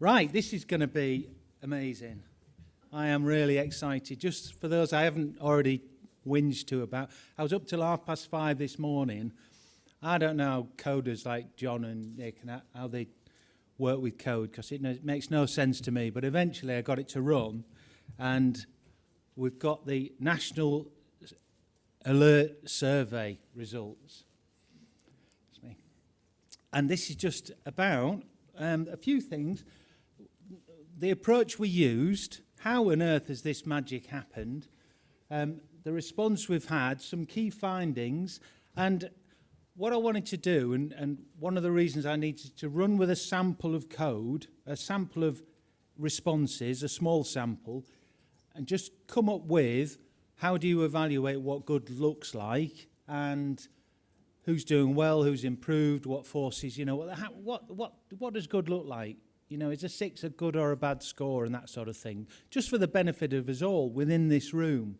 Right, this is going to be amazing. I am really excited. Just for those I haven't already whinged to about, I was up till 5:30 this morning. I don't know coders like John and Nick and how they work with code, because it makes no sense to me. But eventually I got it to run, and we've got the National Alert Survey results. That's me. And this is just about a few things. The approach we used, how on earth has this magic happened, the response we've had, some key findings, and what I wanted to do, and one of the reasons I needed to run with a sample of code, a sample of responses, a small sample, and just come up with how do you evaluate what good looks like, and who's doing well, who's improved, what forces, what does good look like? Is a 6 a good or a bad score, and that sort of thing, just for the benefit of us all within this room.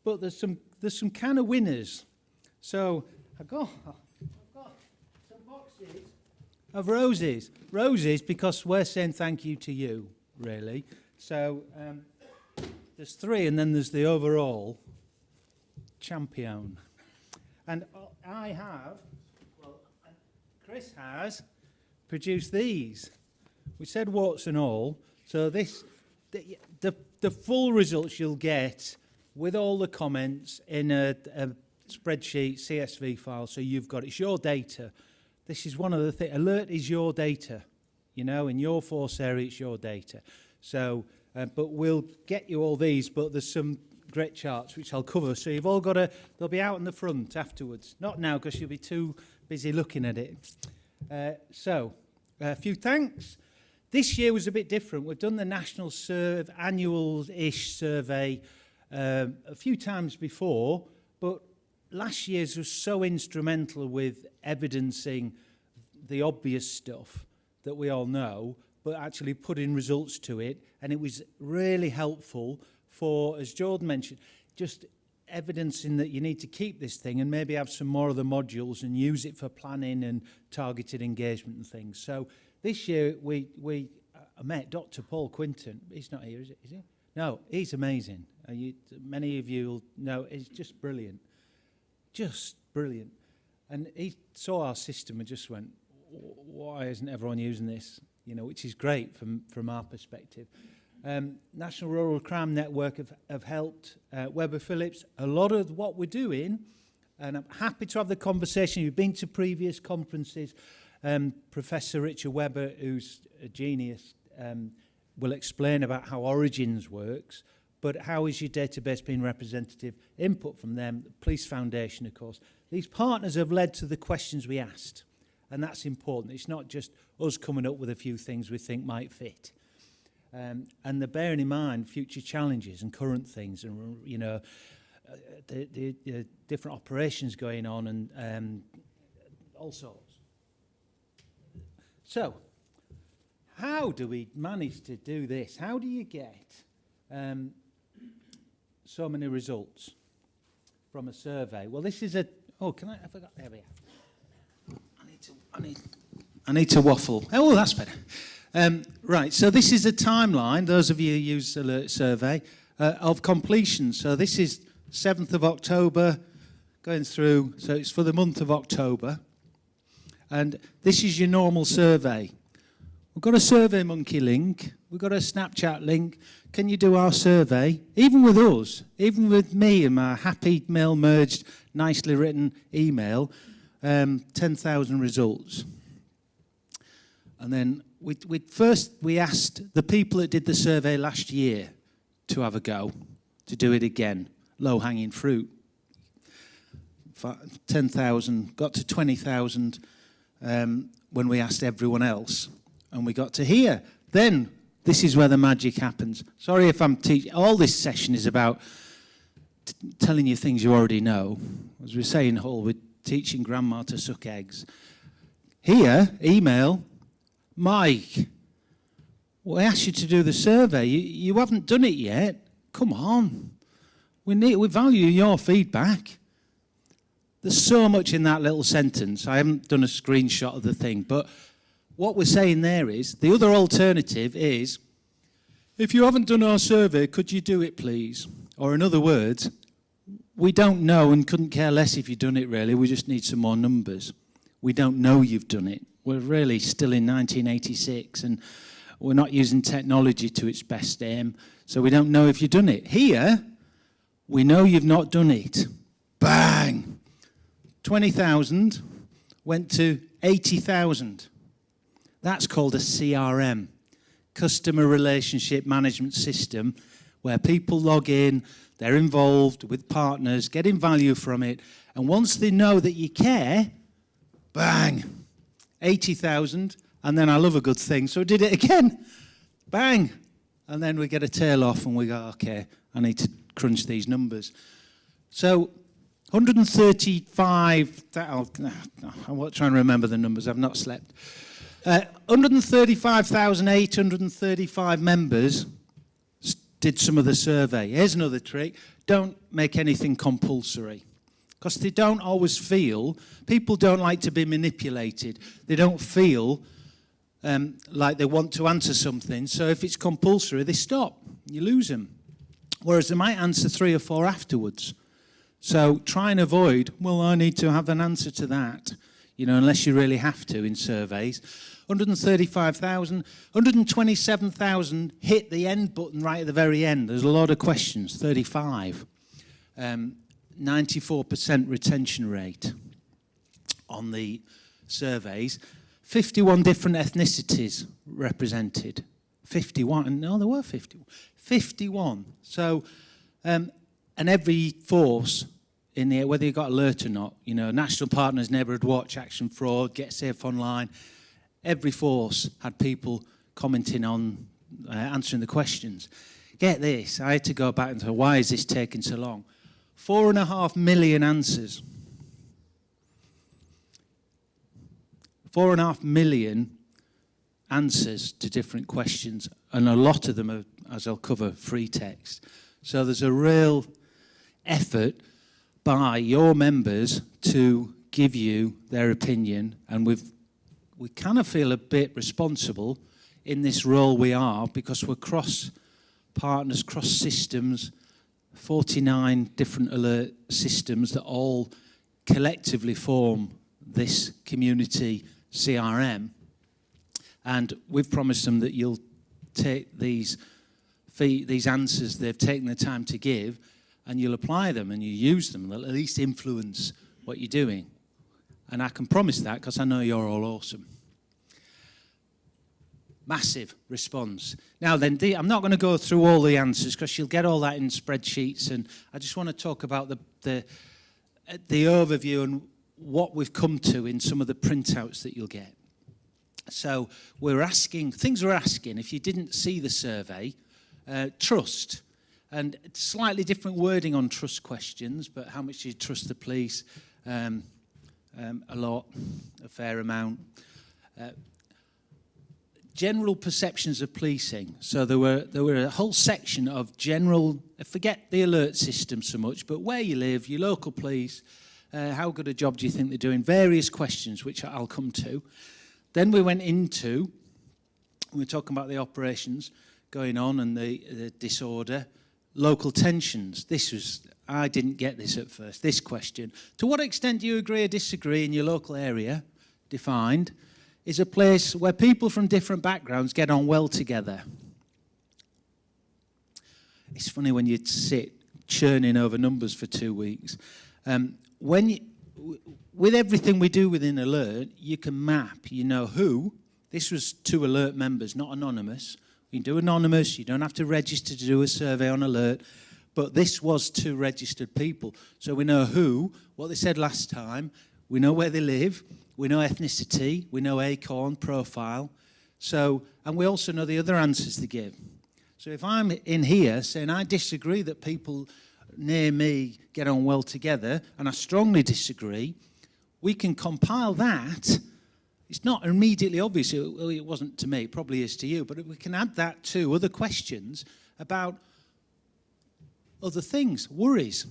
But there's some kind of winners. So I've got some boxes of roses. Roses, because we're saying thank you to you, really. So there's 3, and then there's the overall champion. And I have, Chris has produced these. We said warts and all. So this, the full results you'll get with all the comments in a spreadsheet, CSV file, so you've got it. It's your data. This is one of the things. Alert is your data. In your force area, it's your data. So, but we'll get you all these, but there's some great charts which I'll cover. So you've all got they'll be out in the front afterwards. Not now, because you'll be too busy looking at it. So, a few thanks. This year was a bit different. We've done the national annual-ish survey a few times before, but last year's was so instrumental with evidencing the obvious stuff that we all know, but actually putting results to it, and it was really helpful for, as Jordan mentioned, just evidencing that you need to keep this thing and maybe have some more of the modules and use it for planning and targeted engagement and things. So this year I met Dr. Paul Quinton. He's not here, is he? No, he's amazing. Many of you will know, he's just brilliant. Just brilliant. And he saw our system and just went, why isn't everyone using this? Which is great from our perspective. National Rural Crime Network have helped Webber Phillips. A lot of what we're doing, and I'm happy to have the conversation. You've been to previous conferences. Professor Richard Webber, who's a genius, will explain about how Origins works, but how is your database being representative? Input from them, the Police Foundation, of course. These partners have led to the questions we asked, and that's important. It's not just us coming up with a few things we think might fit. And they're bearing in mind future challenges and current things, and the different operations going on, and all sorts. So, how do we manage to do this? How do you get so many results from a survey? Well, this is I forgot. There we are. I need to waffle. Oh, that's better. Right, so this is a timeline, those of you who use Alert Survey, of completion. So this is 7th of October, going through, so it's for the month of October. And this is your normal survey. We've got a SurveyMonkey link, we've got a Snapchat link. Can you do our survey? Even with us, even with me and my happy mail-merged, nicely written email, 10,000 results. And then we asked the people that did the survey last year to have a go, to do it again. Low-hanging fruit. 10,000, got to 20,000 when we asked everyone else. And we got to here. Then, this is where the magic happens. Sorry if I'm teaching. All this session is about telling you things you already know. As we say in Hull, we're teaching grandma to suck eggs. Here, email, Mike, we asked you to do the survey. You haven't done it yet. Come on. We value your feedback. There's so much in that little sentence. I haven't done a screenshot of the thing, but what we're saying there is, the other alternative is, if you haven't done our survey, could you do it, please? Or in other words, we don't know and couldn't care less if you've done it, really. We just need some more numbers. We don't know you've done it. We're really still in 1986, and we're not using technology to its best aim, so we don't know if you've done it. Here, we know you've not done it. Bang! 20,000 went to 80,000. That's called a CRM, Customer Relationship Management System, where people log in, they're involved with partners, getting value from it, and once they know that you care, bang, 80,000, and then I love a good thing, so I did it again, bang, and then we get a tail off and we go, okay, I need to crunch these numbers. So 135, I'm trying to remember the numbers, I've not slept. 135,835 members did some of the survey. Here's another trick. Don't make anything compulsory. Because they don't always feel, people don't like to be manipulated. They don't feel like they want to answer something. So if it's compulsory, they stop. You lose them. Whereas they might answer 3 or 4 afterwards. So try and avoid, well, I need to have an answer to that, unless you really have to in surveys. 135,000, 127,000 hit the end button right at the very end. There's a lot of questions, 35. 94% retention rate on the surveys. 51 different ethnicities represented. 51, no, there were 51. 51. So, and every force in the, whether you got alert or not, National Partners, Neighbourhood Watch, Action Fraud, Get Safe Online, every force had people commenting on answering the questions. Get this, I had to go back and say, why is this taking so long? 4.5 million answers. 4.5 million answers to different questions, and a lot of them are, as I'll cover, free text. So there's a real effort by your members to give you their opinion, and we kind of feel a bit responsible in this role we are, because we're cross partners, cross systems, 49 different alert systems that all collectively form this community CRM. And we've promised them that you'll take these answers they've taken the time to give, and you'll apply them and you use them. They'll at least influence what you're doing. And I can promise that because I know you're all awesome. Massive response. Now then, I'm not going to go through all the answers because you'll get all that in spreadsheets, and I just want to talk about the overview and what we've come to in some of the printouts that you'll get. So we're asking, if you didn't see the survey, trust, and slightly different wording on trust questions, but how much do you trust the police? A lot, a fair amount. General perceptions of policing. So there were a whole section of general, forget the alert system so much, but where you live, your local police, how good a job do you think they're doing? Various questions, which I'll come to. Then we went into, we were talking about the operations going on and the disorder, local tensions. I didn't get this at first, this question. To what extent do you agree or disagree in your local area, defined, is a place where people from different backgrounds get on well together? It's funny when you sit churning over numbers for 2 weeks. With everything we do within Alert, you can map, who. This was 2 Alert members, not anonymous. You can do anonymous, you don't have to register to do a survey on Alert, but this was 2 registered people. So we know who, what they said last time, we know where they live, we know ethnicity, we know acorn, profile, and we also know the other answers they give. So if I'm in here saying I disagree that people near me get on well together, and I strongly disagree, we can compile that. It's not immediately obvious, it wasn't to me, it probably is to you, but we can add that to other questions about other things, worries.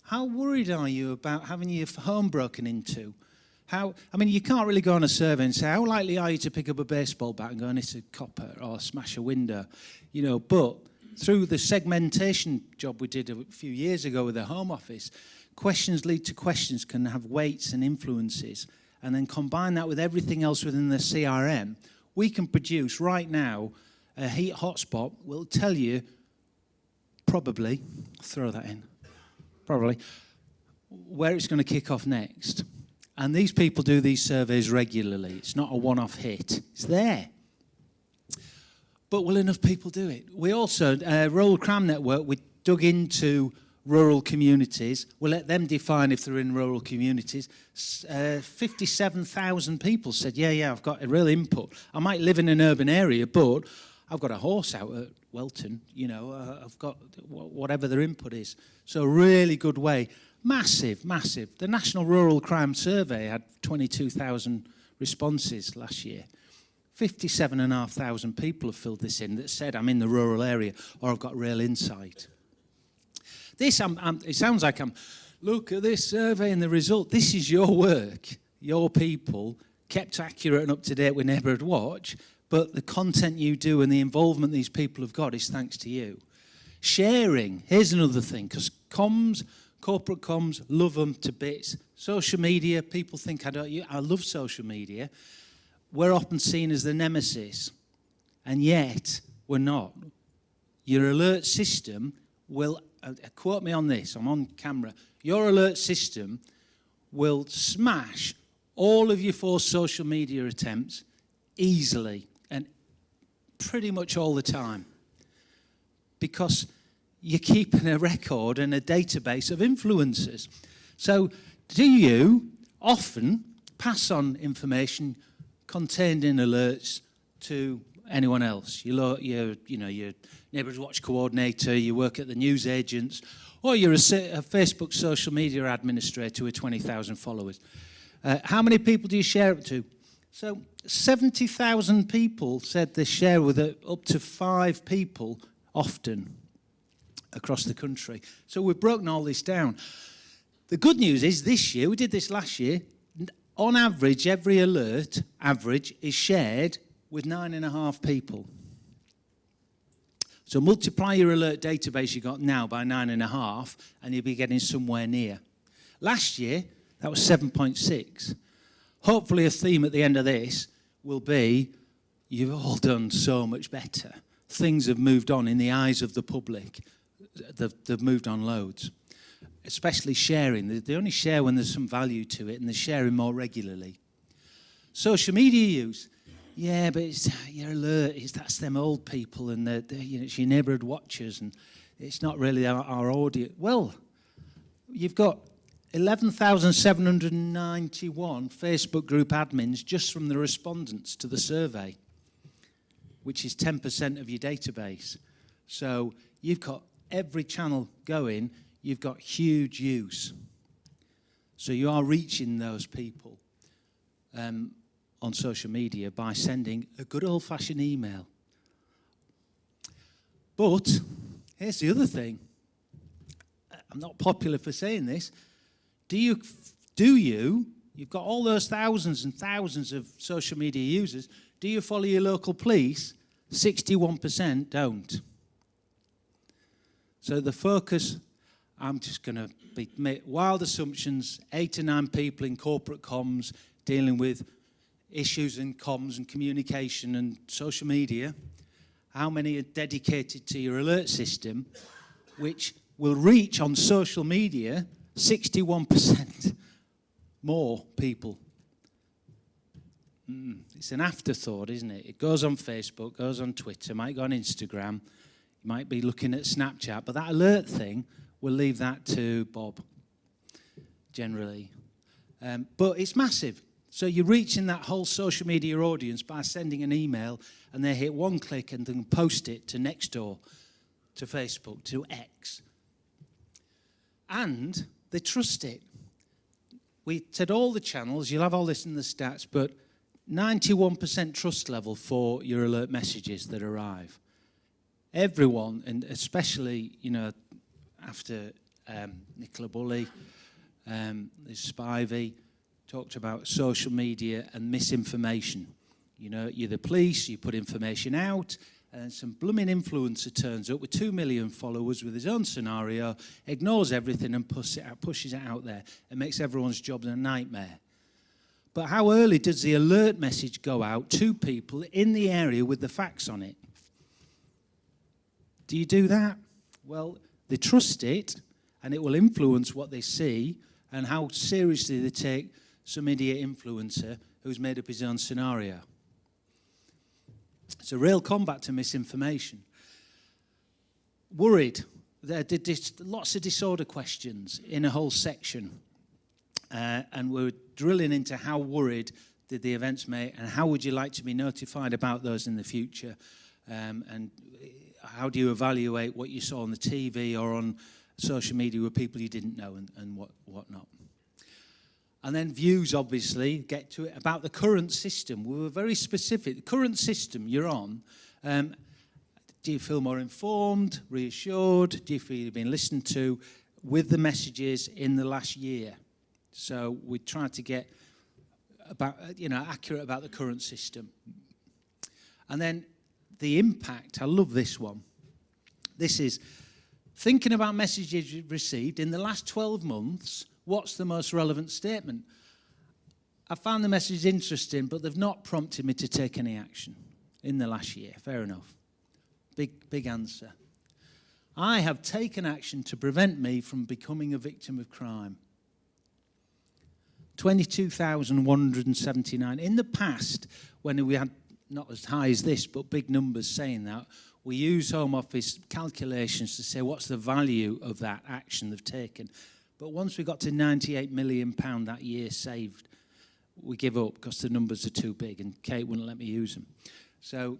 How worried are you about having your home broken into? You can't really go on a survey and say, how likely are you to pick up a baseball bat and go and hit a copper or smash a window? But through the segmentation job we did a few years ago with the Home Office, questions lead to questions can have weights and influences, and then combine that with everything else within the CRM, we can produce right now a heat hotspot will tell you probably, throw that in, probably, where it's going to kick off next. And these people do these surveys regularly. It's not a one-off hit. It's there. But will enough people do it? We also, Rural Crime Network, we dug into rural communities. We'll let them define if they're in rural communities. 57,000 people said, yeah, I've got a real input. I might live in an urban area, but I've got a horse out at Welton. I've got whatever their input is. So a really good way. Massive. The National Rural Crime Survey had 22,000 responses last year. 57,500 people have filled this in that said, I'm in the rural area, or I've got real insight. It sounds like look at this survey and the result. This is your work, your people, kept accurate and up to date with Neighbourhood Watch, but the content you do and the involvement these people have got is thanks to you. Sharing, here's another thing, because corporate comms, love them to bits. Social media, people think I love social media. We're often seen as the nemesis, and yet we're not. Your alert system will, quote me on this, I'm on camera, your alert system will smash all of your forced social media attempts easily and pretty much all the time, because you're keeping a record and a database of influencers. So do you often pass on information contained in alerts to anyone else? Your Neighbourhood Watch coordinator, you work at the news agents, or you're a Facebook social media administrator with 20,000 followers. How many people do you share it to? So 70,000 people said they share with up to 5 people often across the country. So we've broken all this down. The good news is this year, we did this last year, on average, every alert average is shared with 9.5 people. So multiply your alert database you got now by 9.5 and you'll be getting somewhere near. Last year, that was 7.6. Hopefully a theme at the end of this will be, you've all done so much better. Things have moved on in the eyes of the public. They've moved on loads. Especially sharing. They only share when there's some value to it, and they're sharing more regularly. Social media use. Yeah, but your alert, that's them old people, and it's your Neighbourhood Watchers, and it's not really our audience. Well, you've got 11,791 Facebook group admins just from the respondents to the survey, which is 10% of your database. So you've got every channel going, you've got huge use. So you are reaching those people on social media by sending a good old-fashioned email. But here's the other thing. I'm not popular for saying this. You've got all those thousands and thousands of social media users, do you follow your local police? 61% don't. So the focus, I'm just going to make wild assumptions, 8 to 9 people in corporate comms dealing with issues in comms and communication and social media. How many are dedicated to your alert system, which will reach on social media 61% more people? It's an afterthought, isn't it? It goes on Facebook, goes on Twitter, might go on Instagram, you might be looking at Snapchat, but that alert thing, we'll leave that to Bob, generally. But it's massive. So you're reaching that whole social media audience by sending an email, and they hit one click and then post it to Nextdoor, to Facebook, to X. And they trust it. We said all the channels, you'll have all this in the stats, but 91% trust level for your alert messages that arrive. Everyone, and especially, after Nicola Bulley, there's Spivey, talked about social media and misinformation. You know, you're the police, you put information out, and some blooming influencer turns up with 2 million followers with his own scenario, ignores everything and pushes it out there. It makes everyone's job a nightmare. But how early does the alert message go out to people in the area with the facts on it? Do you do that? Well, they trust it, and it will influence what they see and how seriously they take some idiot influencer who's made up his own scenario. It's a real combat to misinformation. Worried. There are lots of disorder questions in a whole section. And we're drilling into how worried did the events make and how would you like to be notified about those in the future. And how do you evaluate what you saw on the TV or on social media with people you didn't know and whatnot. And then views, obviously, get to it about the current system. We were very specific. The current system you're on, do you feel more informed, reassured? Do you feel you've been listened to with the messages in the last year? So we try to get about, accurate about the current system. And then the impact. I love this one. This is thinking about messages you've received in the last 12 months. What's the most relevant statement? I found the message interesting, but they've not prompted me to take any action in the last year. Fair enough. Big answer. I have taken action to prevent me from becoming a victim of crime. 22,179. In the past, when we had not as high as this, but big numbers saying that, we use Home Office calculations to say what's the value of that action they've taken. But once we got to £98 million that year saved, we give up because the numbers are too big and Kate wouldn't let me use them. So,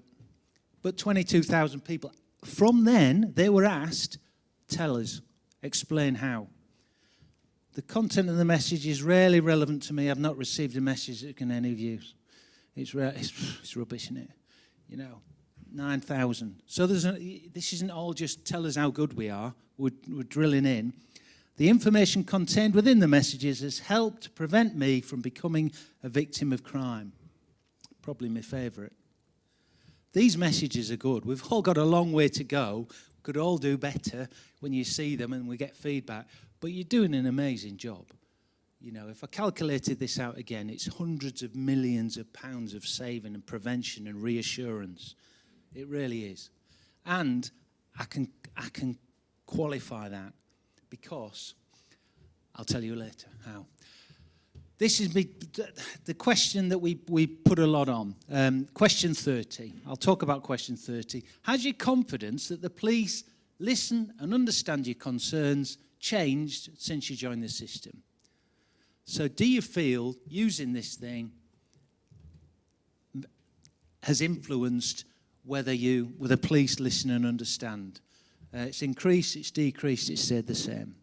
but 22,000 people. From then, they were asked, tell us, explain how. The content of the message is rarely relevant to me. I've not received a message that can any of you. It's rubbish, isn't it? 9,000. So this isn't all just tell us how good we are. We're drilling in. The information contained within the messages has helped prevent me from becoming a victim of crime. Probably my favourite. These messages are good. We've all got a long way to go. We could all do better when you see them and we get feedback. But you're doing an amazing job. If I calculated this out again, it's hundreds of millions of pounds of saving and prevention and reassurance. It really is. And I can qualify that because I'll tell you later how. This is the question that we put a lot on. Question 30. I'll talk about question 30. Has your confidence that the police listen and understand your concerns changed since you joined the system? So do you feel using this thing has influenced whether the police listen and understand? It's increased, it's decreased, it's stayed the same.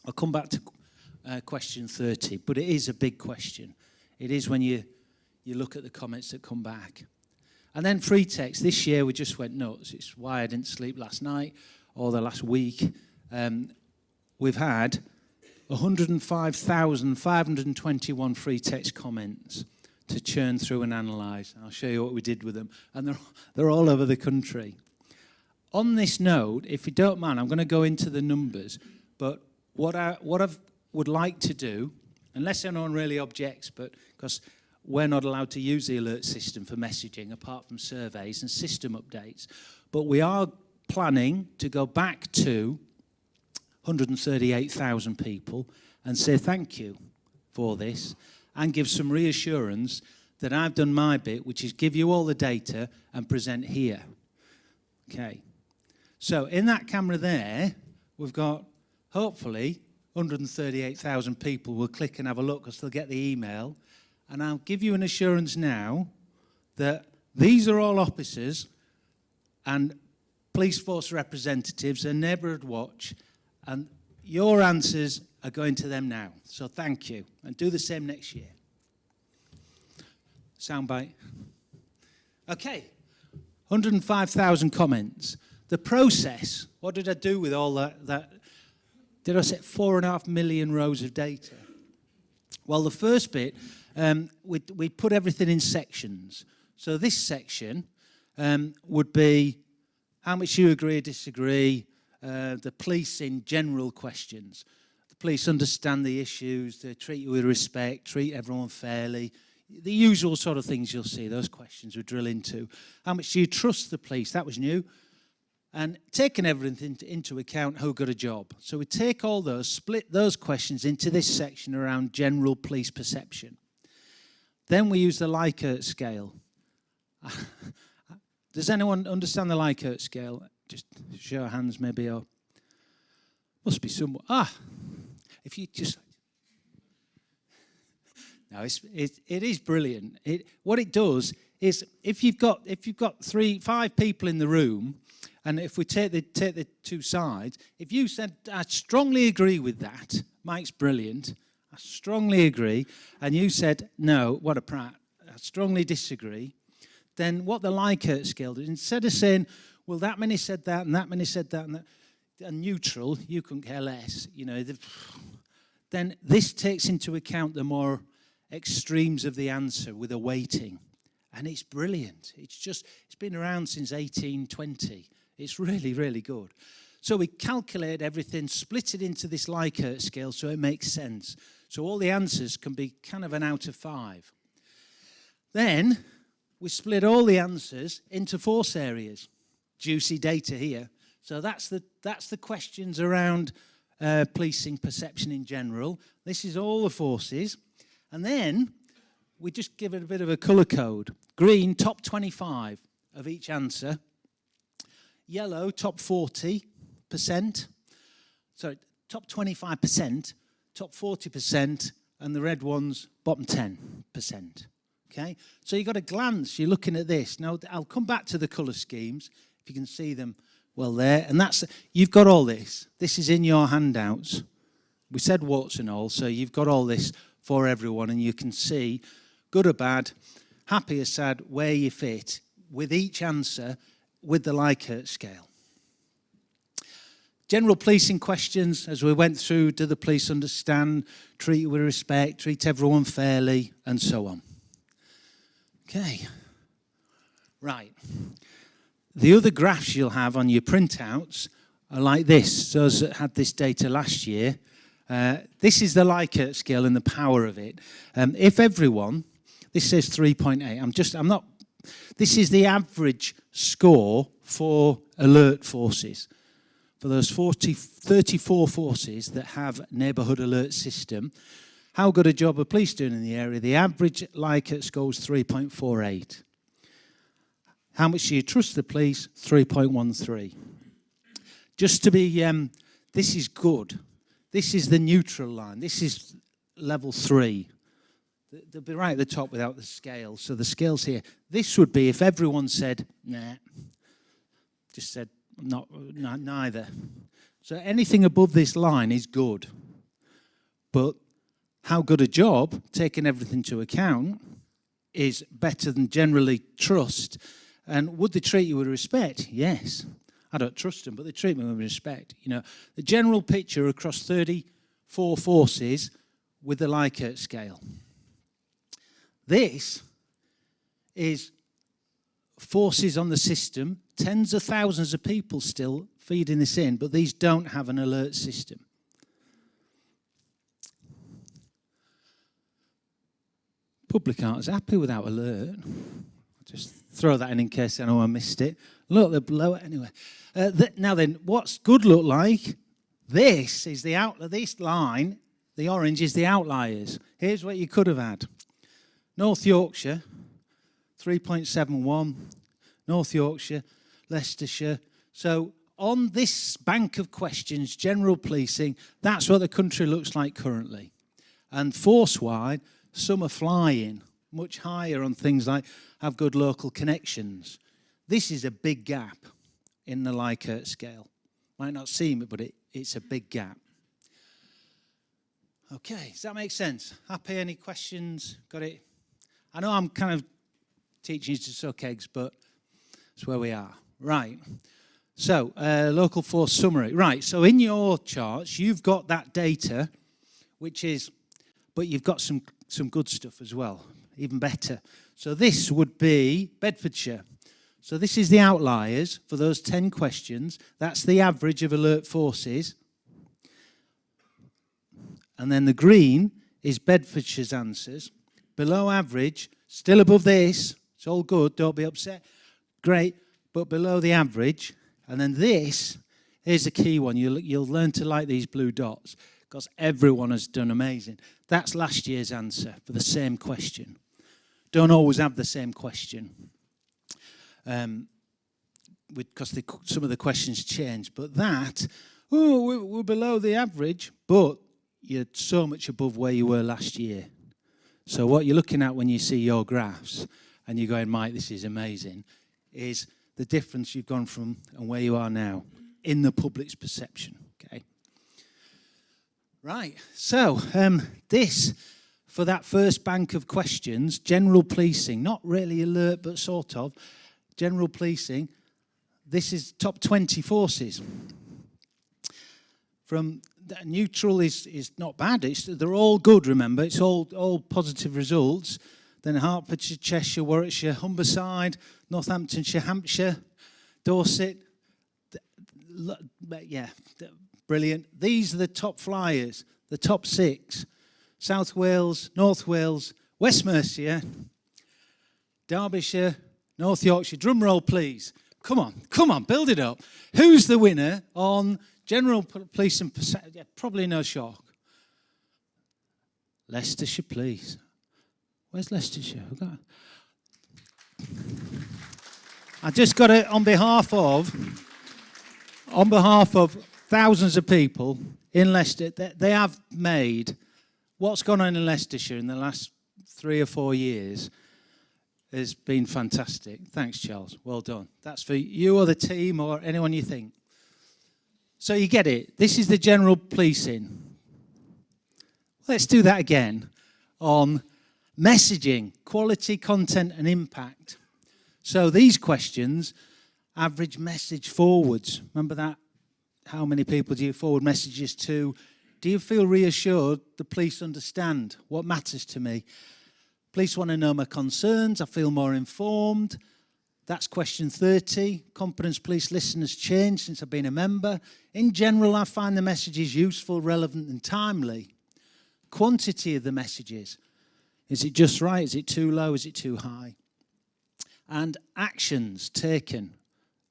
I'll come back to question 30, but it is a big question. It is when you look at the comments that come back. And then free text. This year we just went nuts. It's why I didn't sleep last night or the last week. We've had 105,521 free text comments to churn through and analyse. I'll show you what we did with them. And they're all over the country. On this note, if you don't mind, I'm going to go into the numbers. But what I would like to do, unless anyone really objects, but because we're not allowed to use the alert system for messaging apart from surveys and system updates, but we are planning to go back to 138,000 people and say thank you for this and give some reassurance that I've done my bit, which is give you all the data and present here. Okay. So in that camera there, we've got, hopefully, 138,000 people will click and have a look because they'll get the email. And I'll give you an assurance now that these are all officers and police force representatives and Neighbourhood Watch, and your answers are going to them now. So thank you. And do the same next year. Soundbite. Okay. 105,000 comments. The process, what did I do with all that? Did I set 4.5 million rows of data? Well, the first bit, we put everything in sections. So this section would be how much you agree or disagree, the police in general questions. The police understand the issues, they treat you with respect, treat everyone fairly. The usual sort of things you'll see, those questions we drill into. How much do you trust the police? That was new. And taking everything into account, who got a job. So we take all those, split those questions into this section around general police perception. Then we use the Leichert scale. Does anyone understand the Leichert scale? Just show of hands maybe, or must be someone. If you just... No, it is brilliant. What it does is if you've got 5 people in the room, and if we take the two sides, if you said, I strongly agree with that, Mike's brilliant, I strongly agree, and you said, no, what a prat, I strongly disagree, then what the Leichert scale does, instead of saying, well, that many said that, and that many said that, and neutral, you couldn't care less, then this takes into account the more extremes of the answer with a weighting. And it's brilliant. It's been around since 1820. It's really, really good. So we calculate everything, split it into this Leichert scale so it makes sense. So all the answers can be kind of an out of 5. Then we split all the answers into force areas. Juicy data here. So that's the questions around policing perception in general. This is all the forces. And then we just give it a bit of a colour code. Green, top 25 of each answer. Yellow, top 40%. Sorry, top 25%, top 40%, and the red ones, bottom 10%. Okay? So you've got a glance, you're looking at this. Now, I'll come back to the colour schemes, if you can see them well there. And you've got all this. This is in your handouts. We said warts and all, so you've got all this for everyone, and you can see, good or bad, happy or sad, where you fit with each answer with the Leichert scale. General policing questions, as we went through, do the police understand, treat you with respect, treat everyone fairly, and so on. Okay. Right. The other graphs you'll have on your printouts are like this. Those that had this data last year, this is the Leichert scale and the power of it. If everyone, this says 3.8. This is the average score for alert forces. For those 34 forces that have neighbourhood alert system, how good a job are police doing in the area? The average Leichert score is 3.48. How much do you trust the police? 3.13. Just to be, this is good. This is the neutral line. This is level 3. They'll be right at the top without the scale. So the scale's here. This would be if everyone said, nah, just said, neither. So anything above this line is good. But how good a job, taking everything into account, is better than generally trust. And would they treat you with respect? Yes. I don't trust them, but they treat me with respect. The general picture across 34 forces with the Leichert scale. This is forces on the system, tens of thousands of people still feeding this in, but these don't have an alert system. Public aren't as happy without alert. I'll just throw that in case anyone missed it. Look, they're below it anyway. Now then, what's good look like? This is this line, the orange is the outliers. Here's what you could have had. North Yorkshire, 3.71. North Yorkshire, Leicestershire. So on this bank of questions, general policing, that's what the country looks like currently. And force-wide, some are flying much higher on things like have good local connections. This is a big gap in the Leichert scale. Might not seem it, but it's a big gap. Okay, does that make sense? Happy? Any questions? Got it? I know I'm kind of teaching you to suck eggs, but that's where we are. Right. So, local force summary. Right, so in your charts, you've got that data, which is but you've got some good stuff as well, even better. So this would be Bedfordshire. So this is the outliers for those 10 questions. That's the average of alert forces. And then the green is Bedfordshire's answers. Below average, still above this. It's all good, don't be upset. Great, but below the average. And then this, here's a key one. You'll learn to like these blue dots because everyone has done amazing. That's last year's answer for the same question. Don't always have the same question because some of the questions change. But that, we're below the average, but you're so much above where you were last year. So what you're looking at when you see your graphs and you're going, Mike, this is amazing, is the difference you've gone from and where you are now in the public's perception. Okay. Right. So this, for that first bank of questions, general policing, not really alert, but sort of, general policing, this is top 20 forces. From neutral is not bad. They're all good, remember. It's all positive results. Then Hertfordshire, Cheshire, Warwickshire, Humberside, Northamptonshire, Hampshire, Dorset. Yeah, brilliant. These are the top flyers, the top 6. South Wales, North Wales, West Mercia, Derbyshire, North Yorkshire. Drum roll, please. Come on, build it up. Who's the winner on general police and perception? Yeah, probably no shock. Leicestershire, please. Where's Leicestershire? I just got it on behalf of thousands of people in Leicester. They have made what's gone on in Leicestershire in the last 3 or 4 years has been fantastic. Thanks, Charles. Well done. That's for you or the team or anyone you think. So you get it. This is the general policing. Let's do that again on messaging, quality, content, and impact. So these questions, average message forwards. Remember that? How many people do you forward messages to? Do you feel reassured the police understand what matters to me? Police want to know my concerns. I feel more informed. That's question 30. Competence police listen has changed since I've been a member. In general, I find the messages useful, relevant, and timely. Quantity of the messages. Is it just right? Is it too low? Is it too high? And actions taken.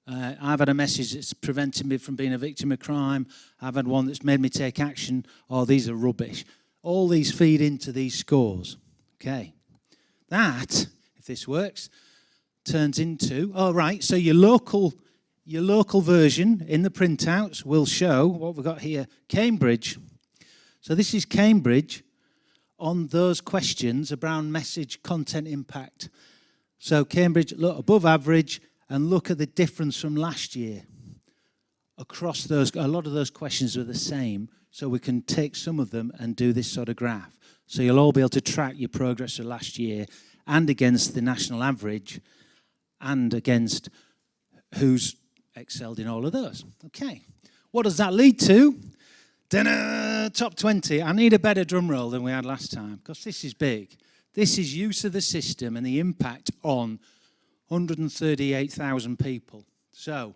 I've had a message that's prevented me from being a victim of crime. I've had one that's made me take action. Oh, these are rubbish. All these feed into these scores. Okay. That, if this works, turns into, all right, so your local version in the printouts will show what we've got here, Cambridge. So this is Cambridge on those questions around message, content, impact. So Cambridge, look above average, and look at the difference from last year. Across those, a lot of those questions are the same, so we can take some of them and do this sort of graph. So you'll all be able to track your progress of last year and against the national average and against who's excelled in all of those. Okay, what does that lead to? Top 20. I need a better drum roll than we had last time because this is big. This is use of the system and the impact on 138,000 people. So,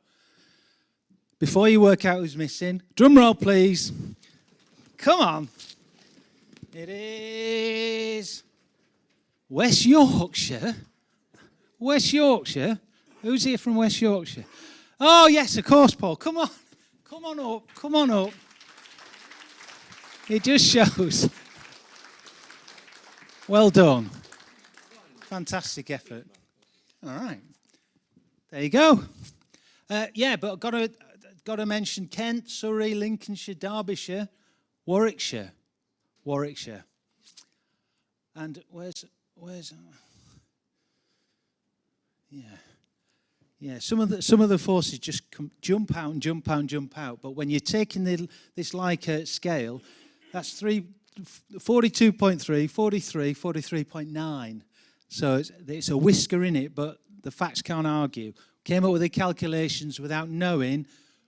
before you work out who's missing, drum roll please. Come on. It is West Yorkshire. West Yorkshire? Who's here from West Yorkshire? Oh, yes, of course, Paul. Come on. Come on up. Come on up. It just shows. Well done. Fantastic effort. All right. There you go. Yeah, but I've got to mention Kent, Surrey, Lincolnshire, Derbyshire, Warwickshire. And where's yeah, some of the forces just jump out. But when you're taking this Leichert scale, that's 42.3, 43, 43.9. So it's a whisker in it, but the facts can't argue. Came up with the calculations without knowing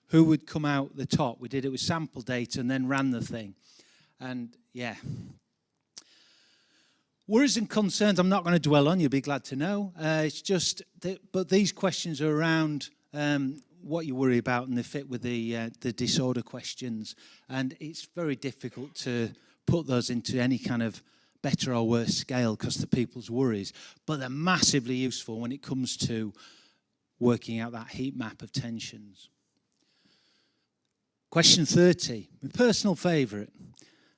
who would come out the top. We did it with sample data and then ran the thing. And yeah. Worries and concerns, I'm not going to dwell on, you'll be glad to know. It's just, but these questions are around what you worry about, and they fit with the disorder questions. And it's very difficult to put those into any kind of better or worse scale because of people's worries. But they're massively useful when it comes to working out that heat map of tensions. Question 30, my personal favourite.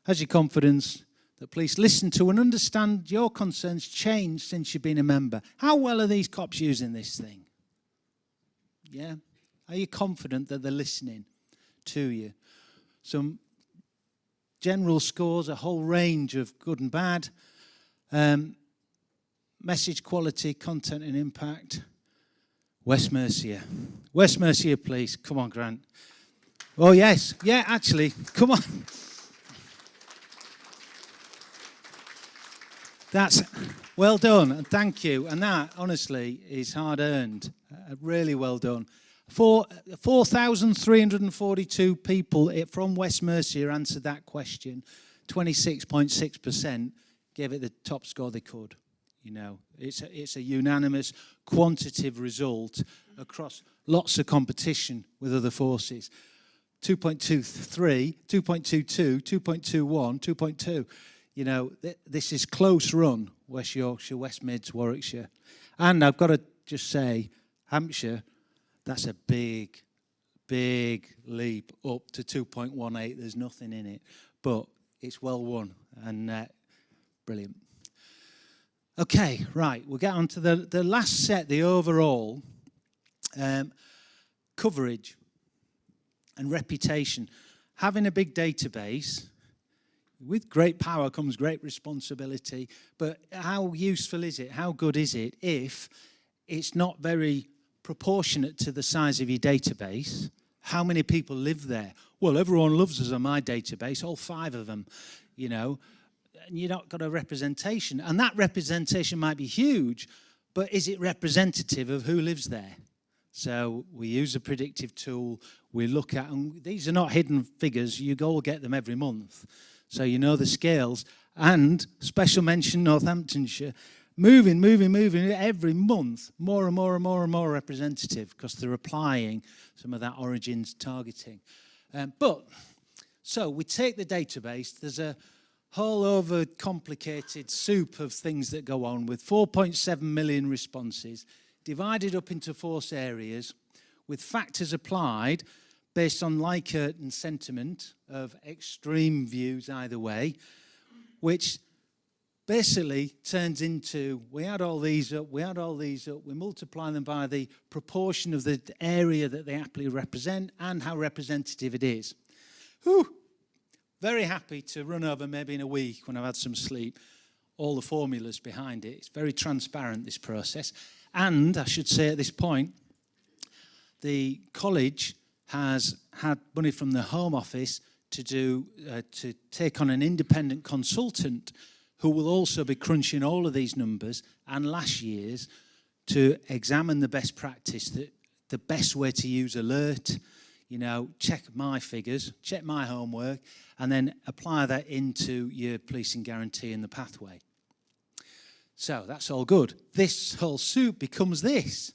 Has your confidence that police listen to and understand your concerns changed since you've been a member? How well are these cops using this thing? Yeah? Are you confident that they're listening to you? Some general scores, a whole range of good and bad. Message quality, content and impact. West Mercia. West Mercia Police. Come on, Grant. Oh, yes. Yeah, actually. Come on. That's well done, and thank you. And that, honestly, is hard-earned. Really well done. 4,342 people from West Mercia answered that question. 26.6% gave it the top score they could. You know, it's a unanimous quantitative result across lots of competition with other forces. 2.23, 2.22, 2.21, 2.2. You know, this is close run, West Yorkshire, West Mids, Warwickshire. And I've got to just say, Hampshire, that's a big, big leap up to 2.18. There's nothing in it, but it's well won and brilliant. Okay, right, we'll get on to the last set, the overall coverage and reputation. Having a big database, with great power comes great responsibility, but how useful is it? How good is it if it's not very proportionate to the size of your database? How many people live there? Well, everyone loves us on my database, all 5 of them, you know, and you've not got a representation. And that representation might be huge, but is it representative of who lives there? So we use a predictive tool, we look at, and these are not hidden figures, you all get them every month. So you know the scales, and special mention Northamptonshire, moving every month, more and more representative, because they're applying some of that origins targeting. So we take the database, there's a whole over complicated soup of things that go on with 4.7 million responses, divided up into 4 areas, with factors applied based on Leichert and sentiment of extreme views either way, which basically turns into, we add all these up, we multiply them by the proportion of the area that they aptly represent and how representative it is. Whew. Very happy to run over maybe in a week when I've had some sleep, all the formulas behind it. It's very transparent, this process. And I should say at this point, the college has had money from the Home Office to take on an independent consultant who will also be crunching all of these numbers and last year's to examine the best practice, the best way to use alert, you know, check my figures, check my homework, and then apply that into your policing guarantee and the pathway. So that's all good. This whole soup becomes this.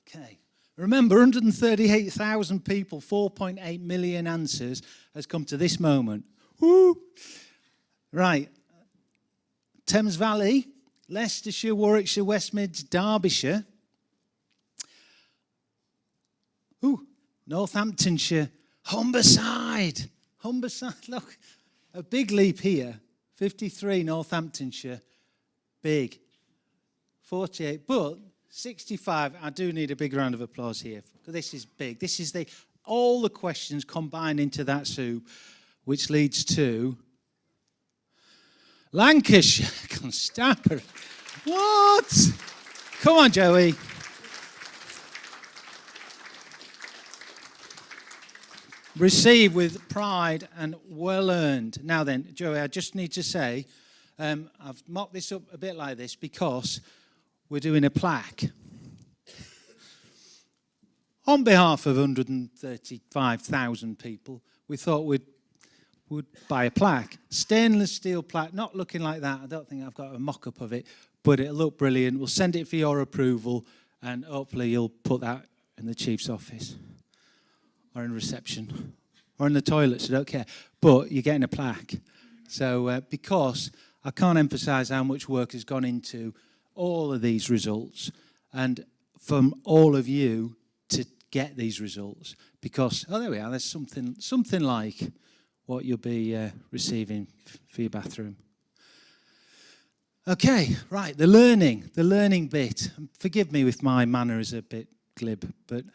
Okay. Remember, 138,000 people, 4.8 million answers has come to this moment. Woo! Right. Thames Valley, Leicestershire, Warwickshire, West Mids, Derbyshire. Ooh, Northamptonshire, Humberside. Humberside, look, a big leap here. 53, Northamptonshire, big. 48, but 65, I do need a big round of applause here. This is big. This is all the questions combined into that soup, which leads to Lancashire, Constabulary. What? Come on, Joey. Receive with pride and well earned. Now then, Joey, I just need to say, I've mocked this up a bit like this because we're doing a plaque. On behalf of 135,000 people, we thought we'd would buy a plaque. Stainless steel plaque, not looking like that. I don't think I've got a mock-up of it, but it'll look brilliant. We'll send it for your approval, and hopefully you'll put that in the chief's office or in reception or in the toilets, I don't care. But you're getting a plaque. So because I can't emphasise how much work has gone into all of these results and from all of you to get these results. Because, oh, there we are, there's something like what you'll be receiving for your bathroom. Okay, right, the learning bit. Forgive me if my manner is a bit glib, but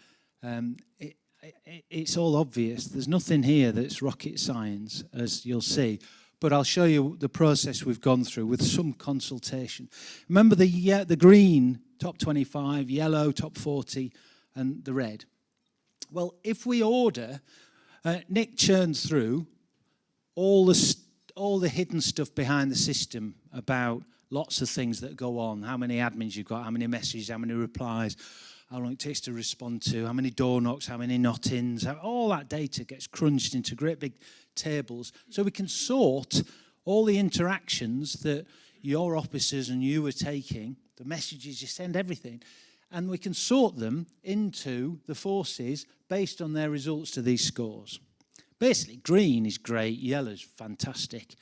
it's all obvious. There's nothing here that's rocket science, as you'll see. But I'll show you the process we've gone through with some consultation. Remember the green, top 25, yellow, top 40, and the red. Well, if we order, Nick churns through all the hidden stuff behind the system about lots of things that go on, how many admins you've got, how many messages, how many replies, how long it takes to respond to, how many door knocks, how many not-ins, all that data gets crunched into great big tables so we can sort all the interactions that your officers and you are taking, the messages you send, everything, and we can sort them into the forces based on their results to these scores. Basically, green is great, yellow is fantastic.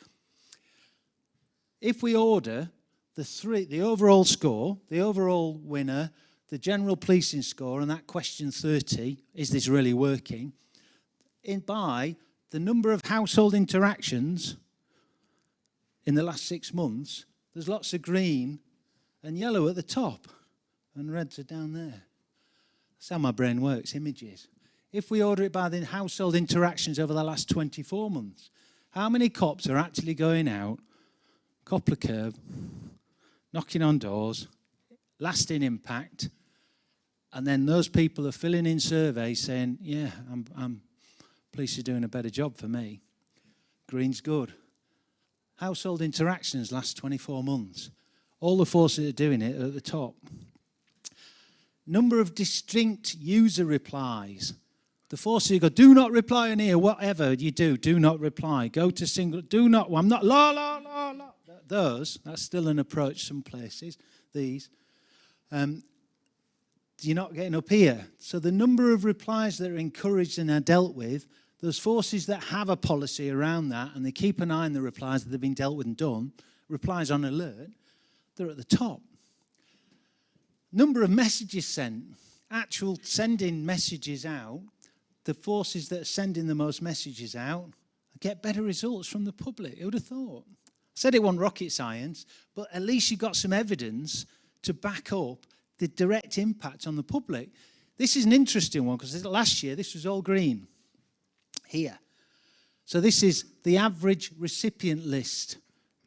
If we order the overall score, the overall winner, the general policing score, and that question 30, is this really working, by the number of household interactions in the last 6 months, there's lots of green and yellow at the top, and reds are down there. That's how my brain works, images. If we order it by the household interactions over the last 24 months, how many cops are actually going out, Copler Curb, knocking on doors, lasting impact, and then those people are filling in surveys saying, yeah, police are doing a better job for me. Green's good. Household interactions last 24 months. All the forces that are doing it are at the top. Number of distinct user replies. The forces who go, do not reply in here, whatever you do not reply. Go to single, do not, well, I'm not, la, la, la, la. That's still an approach some places, these. You're not getting up here. So the number of replies that are encouraged and are dealt with, those forces that have a policy around that and they keep an eye on the replies that have been dealt with and done, replies on alert, they're at the top. Number of messages sent, actual sending messages out, the forces that are sending the most messages out get better results from the public. Who would have thought? I said it wasn't rocket science, but at least you got some evidence to back up the direct impact on the public. This is an interesting one because last year this was all green here. So this is the average recipient list,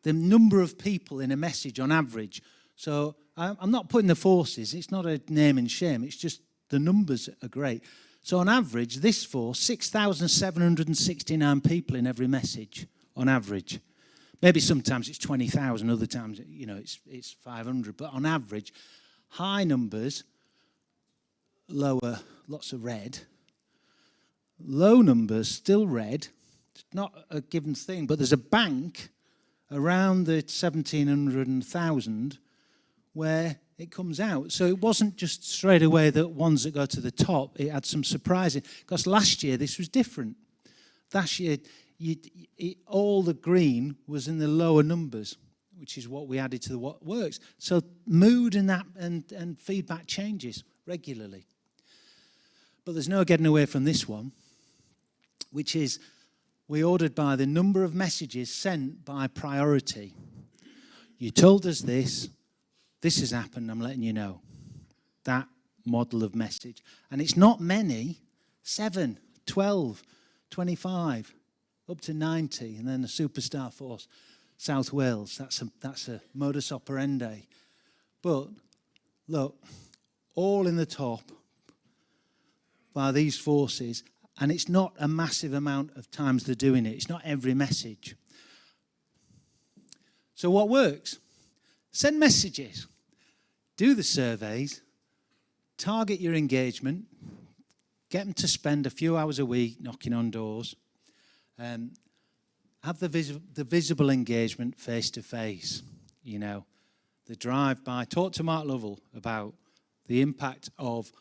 the number of people in a message on average. So I'm not putting the forces, it's not a name and shame, it's just the numbers are great. So on average, this force, 6,769 people in every message on average. Maybe sometimes it's 20,000, other times, it's 500, but on average, high numbers, lower, lots of red. Low numbers, still red. It's not a given thing, but there's a bank around the 1,700 and 1,000 where it comes out. So it wasn't just straight away the ones that go to the top. It had some surprising, because last year this was different. Last year, all the green was in the lower numbers, which is what we added to the what works. So mood and that and feedback changes regularly. But there's no getting away from this one, which is we ordered by the number of messages sent by priority. You told us this has happened, I'm letting you know. That model of message. And it's not many, 7, 12, 25, up to 90, and then the Superstar Force, South Wales, that's a modus operandi. But look, all in the top by these forces, and it's not a massive amount of times they're doing it. It's not every message. So what works? Send messages, do the surveys, target your engagement, get them to spend a few hours a week knocking on doors, have the visible engagement face to face, you know, the drive-by. Talk to Mark Lovell about the impact of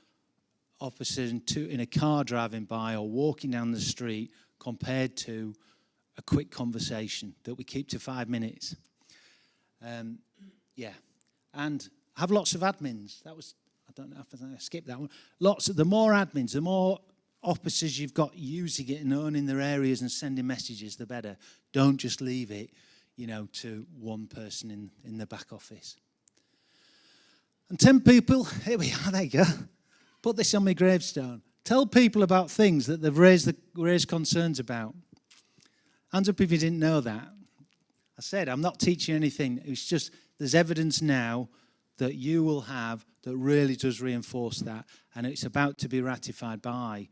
officers in a car driving by or walking down the street compared to a quick conversation that we keep to 5 minutes. Yeah, and have lots of admins. That was, I don't know if I skipped that one. The more admins, the more officers you've got using it and owning their areas and sending messages, the better. Don't just leave it, you know, to one person in the back office. And 10 people, here we are, there you go. Put this on my gravestone. Tell people about things that they've raised concerns about. Hands up if you didn't know that. I said, I'm not teaching anything. It's just, there's evidence now that you will have that really does reinforce that. And it's about to be ratified by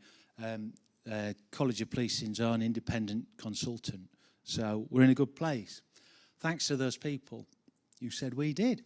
College of Policing's own independent consultant. So we're in a good place. Thanks to those people who said we did.